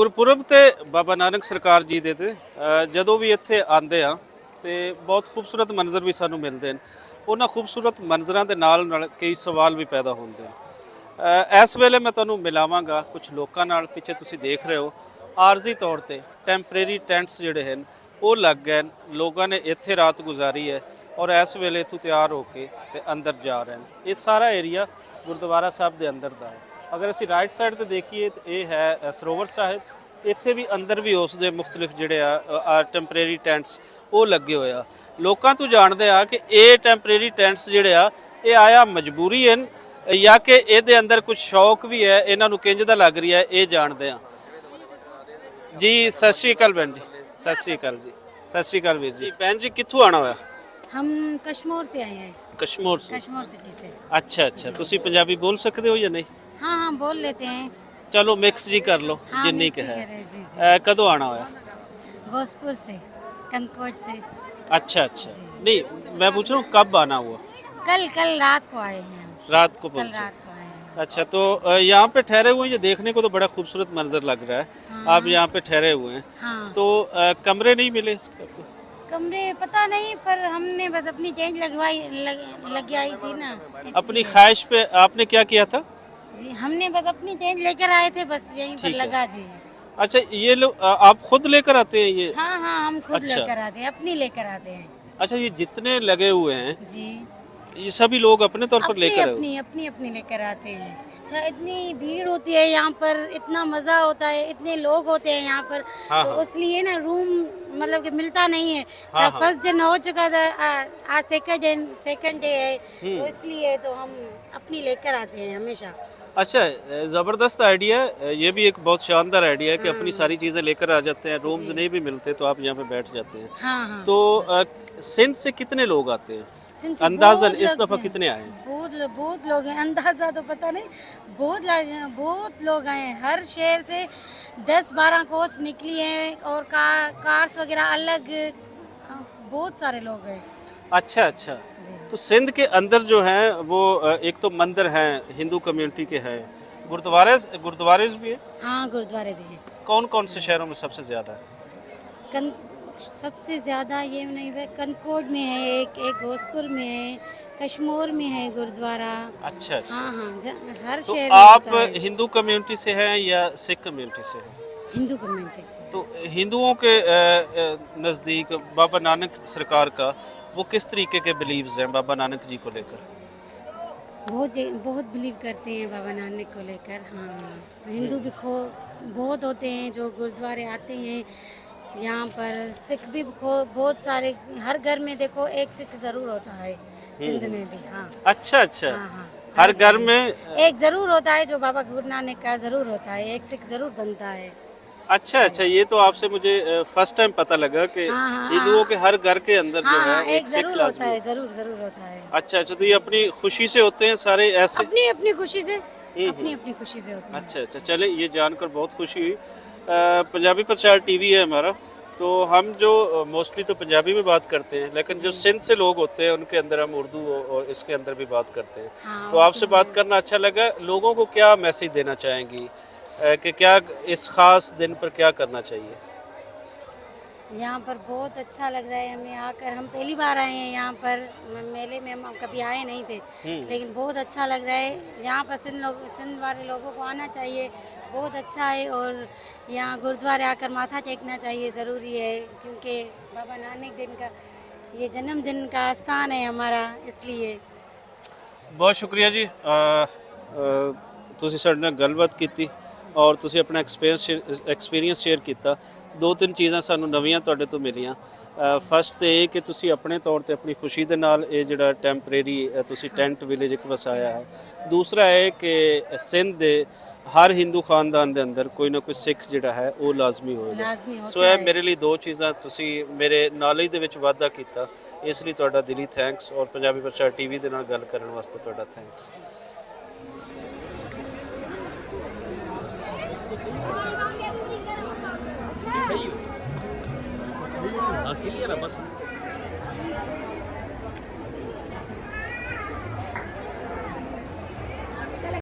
ਗੁਰਪੁਰਬ ਤੇ ਬਾਬਾ ਨਾਨਕ ਸਰਕਾਰ ਜੀ ਦੇ ਤੇ ਜਦੋਂ ਵੀ ਇੱਥੇ ਆਉਂਦੇ ਆ ਤੇ ਬਹੁਤ ਖੂਬਸੂਰਤ ਮੰਜ਼ਰ ਵੀ ਸਾਨੂੰ ਮਿਲਦੇ ਨੇ। ਉਹਨਾਂ ਖੂਬਸੂਰਤ ਮੰਜ਼ਰਾਂ ਦੇ ਨਾਲ ਕਈ ਸਵਾਲ ਵੀ ਪੈਦਾ ਹੁੰਦੇ ਨੇ। ਇਸ ਵੇਲੇ ਮੈਂ ਤੁਹਾਨੂੰ ਮਿਲਾਵਾਂਗਾ ਕੁਝ ਲੋਕਾਂ ਨਾਲ। ਪਿੱਛੇ ਤੁਸੀਂ ਦੇਖ ਰਹੇ ਹੋ ਆਰਜ਼ੀ ਤੌਰ ਤੇ ਟੈਂਪਰੇਰੀ ਟੈਂਟਸ ਜਿਹੜੇ ਹਨ ਉਹ ਲੱਗ ਗਏ ਨੇ। ਲੋਕਾਂ ਨੇ ਇੱਥੇ ਰਾਤ ਗੁਜ਼ਾਰੀ ਹੈ ਔਰ ਇਸ ਵੇਲੇ ਇੱਥੋਂ ਤਿਆਰ ਹੋ ਕੇ ਤੇ ਅੰਦਰ ਜਾ ਰਹੇ ਨੇ। ਇਹ ਸਾਰਾ ਏਰੀਆ ਗੁਰਦੁਆਰਾ ਸਾਹਿਬ ਦੇ ਅੰਦਰ ਦਾ ਹੈ। अगर असी राइट साइड तो देखिए तो ये है सरोवर साहिब। इत्थे भी अंदर भी उस दे मुख्तलिफ जिहड़े आ टैंपरेरी टेंट्स वो लगे हुए आ। लोकां तो जानते आ कि ये टैंपरेरी टेंट्स जिहड़े आ ये आया मजबूरी है या कि इहदे अंदर कुछ शौक भी है, इन्हां नूं किंज दा लग रही है ये जानते हैं जी। सत श्री अकाल भैन जी। सत श्री अकाल जी। सत श्री अकाल वीर जी। भैन जी कित्थों आना होया? हम कश्मीर से आए हैं। कश्मीर से? कश्मीर सिटी से। अच्छा अच्छा, तुसी पंजाबी बोल सकते हो या नहीं? हाँ हाँ बोल लेते हैं। चलो मिक्स जी कर लो। हाँ, जिन्नी मिक्स के ही है। करें, जी, जी। कदों आना होया? घोसपुर से, कनकोट से। अच्छा अच्छा, नहीं मैं पूछ रहा हूँ कब आना हुआ? कल कल रात को आए हैं हम। रात को कल पहुंचे। रात को आए हैं। अच्छा, तो यहाँ पे ठहरे हुए हैं। ये देखने को तो बड़ा खूबसूरत मंजर लग रहा है। हाँ। आप यहाँ पे ठहरे हुए हैं हाँ। तो कमरे नहीं मिले इसके आपको? कमरे पता नहीं, पर हमने बस अपनी चेंज लगवाई थी ना। अपनी इसलिए। ख्वाहिश पे आपने क्या किया था? जी हमने बस अपनी चेंज लेकर आए थे, बस यहीं पर ठीक है। लगा दिए। अच्छा, ये लोग आप खुद लेकर आते हैं ये? हाँ हाँ हम खुद अच्छा। लेकर आते हैं, अपनी लेकर आते हैं। अच्छा, ये जितने लगे हुए हैं जी ये सभी लोग अपने तौर पर अपनी लेकर आए अपनी अपनी अपनी लेकर आते हैं। अच्छा, इतनी भीड़ होती है यहाँ पर, इतना मज़ा होता है, इतने लोग होते हैं यहाँ पर। हाँ, तो हाँ। इसलिए ना रूम मतलब कि मिलता नहीं है। हाँ, हाँ। फर्स्ट दिन हो चुका था, आज सेकंड डे है, तो इसलिए तो हम अपनी लेकर आते हैं हमेशा। अच्छा, ज़बरदस्त आइडिया है। ये भी एक बहुत शानदार आइडिया है कि अपनी सारी चीज़ें लेकर आ जाते हैं। रूम्स नहीं भी मिलते तो आप यहाँ पे बैठ जाते हैं। हाँ हाँ। तो सिंध से कितने लोग आते हैं सिंध से अंदाजन बहुत इस लोग दफ़ा हैं। कितने आए हैं? बहुत लोग हैं, अंदाजा तो पता नहीं। बहुत लोग आए हैं हर शहर से। 10-12 कोच निकली हैं और कार्स वगैरह अलग। बहुत सारे लोग हैं। अच्छा अच्छा, जी। तो सिंध के अंदर जो है वो एक तो मंदिर हैं हिंदू कम्युनिटी के हैं, गुरुद्वारे भी है। हाँ गुरुद्वारे भी हैं। कौन कौन से शहरों में सबसे ज़्यादा है? सबसे ज़्यादा ये नहीं है, कनकोट में है एक घोसपुर में है, कश्मीर में है गुरुद्वारा। अच्छा अच्छा, हाँ हाँ हर तो शहर में आप होता है। हिंदू कम्युनिटी से हैं या सिख कम्युनिटी से हैं? हिंदू कम्युनिटी से। तो हिंदुओं के नज़दीक बाबा नानक सरकार का वो किस तरीके के बिलीव्स हैं बाबा नानक जी को लेकर? बहुत बिलीव करते हैं बाबा नानक को लेकर। हाँ हिंदू भी बहुत होते हैं जो गुरुद्वारे आते हैं यहाँ पर। सिख भी बहुत सारे, हर घर में देखो एक सिख ज़रूर होता है सिंध में भी। हाँ अच्छा अच्छा, हाँ हाँ हर घर में एक ज़रूर होता है जो बाबा गुरु नानक का ज़रूर होता है, एक सिख ज़रूर बनता है। अच्छा अच्छा, ये तो आपसे मुझे फर्स्ट टाइम पता लगा कि हाँ, हाँ, हिंदुओं के हर घर के अंदर जो हाँ है हाँ एक सिख ज़रूर लाज़मी होता है, ज़रूर होता है। अच्छा अच्छा, तो ये अपनी खुशी से होते हैं सारे ऐसे? अपनी अपनी खुशी से, अपनी अपनी खुशी से होते हैं। अच्छा अच्छा, चले ये जानकर बहुत खुशी हुई। पंजाबी प्रचार टीवी है हमारा, तो हम जो मोस्टली तो पंजाबी में बात करते हैं, लेकिन जो सिंध से लोग होते हैं उनके अंदर हम उर्दू और इसके अंदर भी बात करते हैं। हाँ, तो आपसे बात करना अच्छा लगा। लोगों को क्या मैसेज देना चाहेंगी कि क्या इस ख़ास दिन पर क्या करना चाहिए? यहाँ पर बहुत अच्छा लग रहा है हमें आकर। हम पहली बार आए हैं यहाँ पर, मेले में हम कभी आए नहीं थे, लेकिन बहुत अच्छा लग रहा है यहाँ पर। सिंध वाले लोगों को आना चाहिए, बहुत अच्छा है। और यहाँ गुरुद्वारे आकर माथा टेकना चाहिए, ज़रूरी है, क्योंकि बाबा नानक दिन का ये जन्मदिन का स्थान है हमारा, इसलिए। बहुत शुक्रिया जी। ਤੁਸੀਂ ਸਾਡੇ ਨਾਲ ਗੱਲਬਾਤ ਕੀਤੀ ਔਰ ਤੁਸੀਂ ਆਪਣਾ ਐਕਸਪੀਰੀਅੰਸ ਸ਼ੇਅਰ ਕੀਤਾ। ਦੋ ਤਿੰਨ ਚੀਜ਼ਾਂ ਸਾਨੂੰ ਨਵੀਆਂ ਤੁਹਾਡੇ ਤੋਂ ਮਿਲੀਆਂ। ਫਸਟ ਤੇ ਇਹ ਕਿ ਤੁਸੀਂ ਆਪਣੇ ਤੌਰ ਤੇ ਆਪਣੀ ਖੁਸ਼ੀ ਦੇ ਨਾਲ ਇਹ ਜਿਹੜਾ ਟੈਂਪਰੇਰੀ ਤੁਸੀਂ ਟੈਂਟ ਵਿਲੇਜ ਇੱਕ ਵਸਾਇਆ ਹੈ। ਦੂਸਰਾ ਹੈ ਕਿ ਸਿੰਧ ਦੇ ਹਰ ਹਿੰਦੂ ਖਾਨਦਾਨ ਦੇ ਅੰਦਰ ਕੋਈ ਨਾ ਕੋਈ ਸਿੱਖ ਜਿਹੜਾ ਹੈ ਉਹ ਲਾਜ਼ਮੀ ਹੋਏਗਾ। ਲਾਜ਼ਮੀ ਹੋਤਾ ਸੋ ਇਹ ਹੈ। ਮੇਰੇ ਲਈ ਦੋ ਚੀਜ਼ਾਂ ਤੁਸੀਂ ਮੇਰੇ ਨੌਲੇਜ ਦੇ ਵਿੱਚ ਵਾਧਾ ਕੀਤਾ, ਇਸ ਲਈ ਤੁਹਾਡਾ ਦਿਲੀ ਥੈਂਕਸ। ਔਰ ਪੰਜਾਬੀ ਪ੍ਰਚਾਰ ਟੀਵੀ ਦੇ ਨਾਲ ਗੱਲ ਕਰਨ ਵਾਸਤੇ ਤੁਹਾਡਾ ਥੈਂਕਸ। क्लियर है बस।